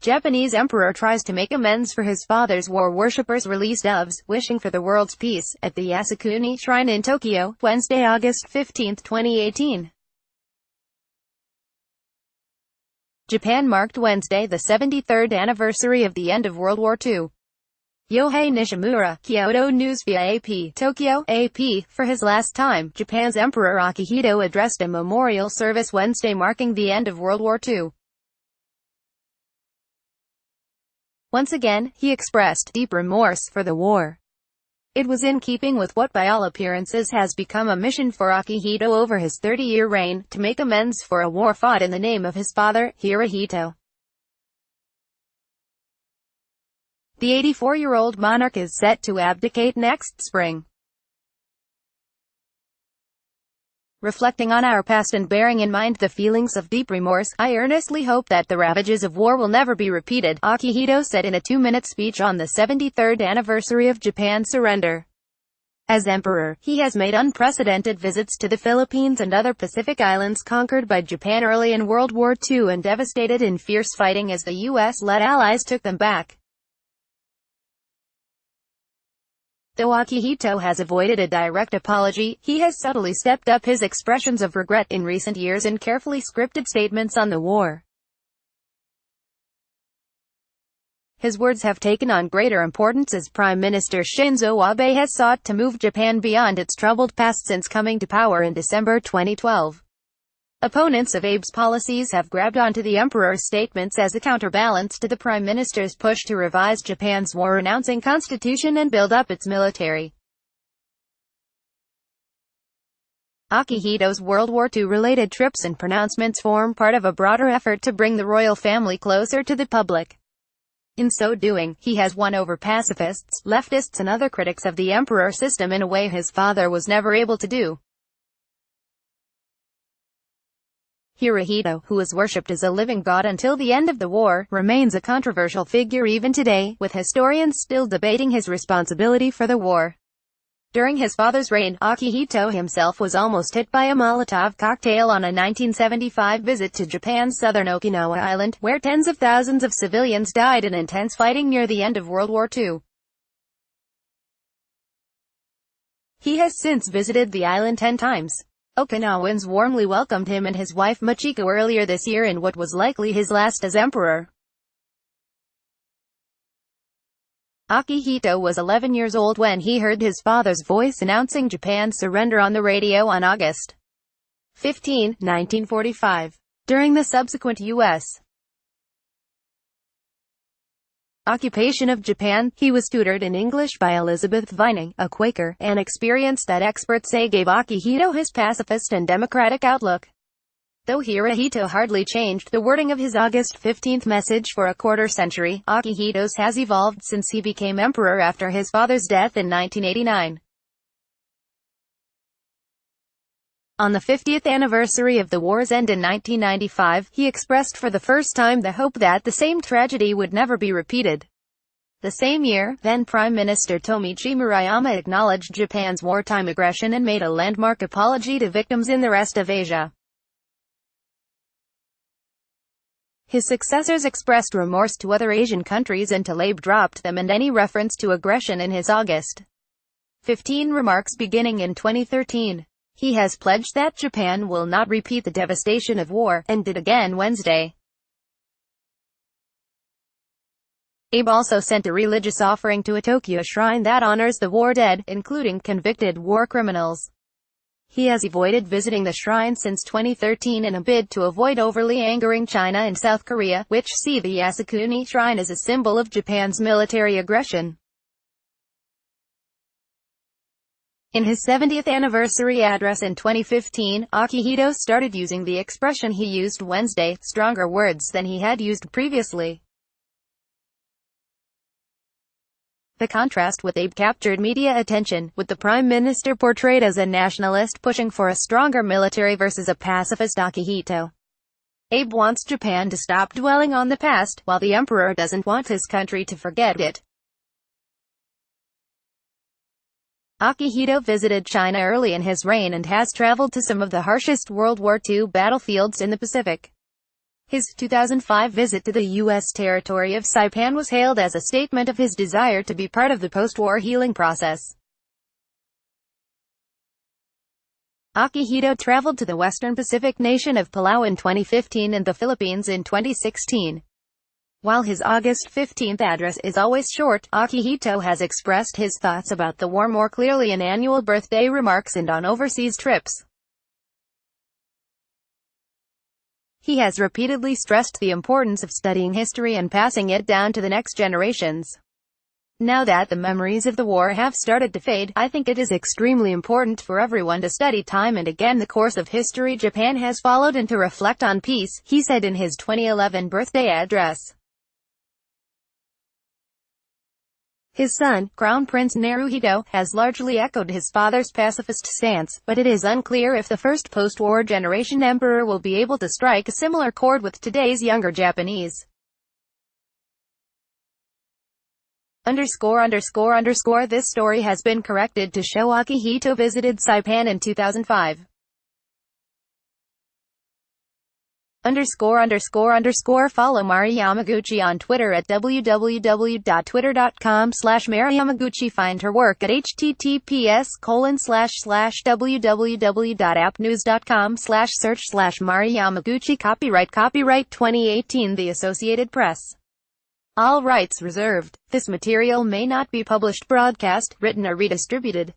Japanese emperor tries to make amends for his father's war. Worshippers release doves, wishing for the world's peace, at the Yasukuni Shrine in Tokyo, Wednesday, August 15, 2018. Japan marked Wednesday the 73rd anniversary of the end of World War II. Yohei Nishimura, Kyoto News via AP, Tokyo, AP. For his last time, Japan's Emperor Akihito addressed a memorial service Wednesday marking the end of World War II. Once again, he expressed deep remorse for the war. It was in keeping with what by all appearances has become a mission for Akihito over his 30-year reign, to make amends for a war fought in the name of his father, Hirohito. The 84-year-old monarch is set to abdicate next spring. Reflecting on our past and bearing in mind the feelings of deep remorse, I earnestly hope that the ravages of war will never be repeated, Akihito said in a 2-minute speech on the 73rd anniversary of Japan's surrender. As emperor, he has made unprecedented visits to the Philippines and other Pacific islands conquered by Japan early in World War II and devastated in fierce fighting as the U.S.-led allies took them back. Though Akihito has avoided a direct apology, he has subtly stepped up his expressions of regret in recent years in carefully scripted statements on the war. His words have taken on greater importance as Prime Minister Shinzo Abe has sought to move Japan beyond its troubled past since coming to power in December 2012. Opponents of Abe's policies have grabbed onto the emperor's statements as a counterbalance to the prime minister's push to revise Japan's war-renouncing constitution and build up its military. Akihito's World War II-related trips and pronouncements form part of a broader effort to bring the royal family closer to the public. In so doing, he has won over pacifists, leftists and other critics of the emperor system in a way his father was never able to do. Hirohito, who was worshipped as a living god until the end of the war, remains a controversial figure even today, with historians still debating his responsibility for the war. During his father's reign, Akihito himself was almost hit by a Molotov cocktail on a 1975 visit to Japan's southern Okinawa Island, where tens of thousands of civilians died in intense fighting near the end of World War II. He has since visited the island 10 times. Okinawans warmly welcomed him and his wife Machiko earlier this year in what was likely his last as emperor. Akihito was 11 years old when he heard his father's voice announcing Japan's surrender on the radio on August 15, 1945. During the subsequent U.S. occupation of Japan, he was tutored in English by Elizabeth Vining, a Quaker, an experience that experts say gave Akihito his pacifist and democratic outlook. Though Hirohito hardly changed the wording of his August 15 message for a quarter-century, Akihito's has evolved since he became emperor after his father's death in 1989. On the 50th anniversary of the war's end in 1995, he expressed for the first time the hope that the same tragedy would never be repeated. The same year, then Prime Minister Tomichi Murayama acknowledged Japan's wartime aggression and made a landmark apology to victims in the rest of Asia. His successors expressed remorse to other Asian countries until Abe dropped them and any reference to aggression in his August 15 remarks beginning in 2013. He has pledged that Japan will not repeat the devastation of war, and did again Wednesday. Abe also sent a religious offering to a Tokyo shrine that honors the war dead, including convicted war criminals. He has avoided visiting the shrine since 2013 in a bid to avoid overly angering China and South Korea, which see the Yasukuni Shrine as a symbol of Japan's military aggression. In his 70th anniversary address in 2015, Akihito started using the expression he used Wednesday, stronger words than he had used previously. The contrast with Abe captured media attention, with the prime minister portrayed as a nationalist pushing for a stronger military versus a pacifist Akihito. Abe wants Japan to stop dwelling on the past, while the emperor doesn't want his country to forget it. Akihito visited China early in his reign and has traveled to some of the harshest World War II battlefields in the Pacific. His 2005 visit to the U.S. territory of Saipan was hailed as a statement of his desire to be part of the post-war healing process. Akihito traveled to the Western Pacific nation of Palau in 2015 and the Philippines in 2016. While his August 15 address is always short, Akihito has expressed his thoughts about the war more clearly in annual birthday remarks and on overseas trips. He has repeatedly stressed the importance of studying history and passing it down to the next generations. Now that the memories of the war have started to fade, I think it is extremely important for everyone to study time and again the course of history Japan has followed and to reflect on peace, he said in his 2011 birthday address. His son, Crown Prince Naruhito, has largely echoed his father's pacifist stance, but it is unclear if the first post-war generation emperor will be able to strike a similar chord with today's younger Japanese. This story has been corrected to show Akihito visited Saipan in 2005. Follow Mari Yamaguchi on Twitter at www.twitter.com/mariyamaguchi. Find her work at https://www.appnews.com/search/Mari Yamaguchi. Copyright 2018 The Associated Press. All rights reserved. This material may not be published, broadcast, written or redistributed.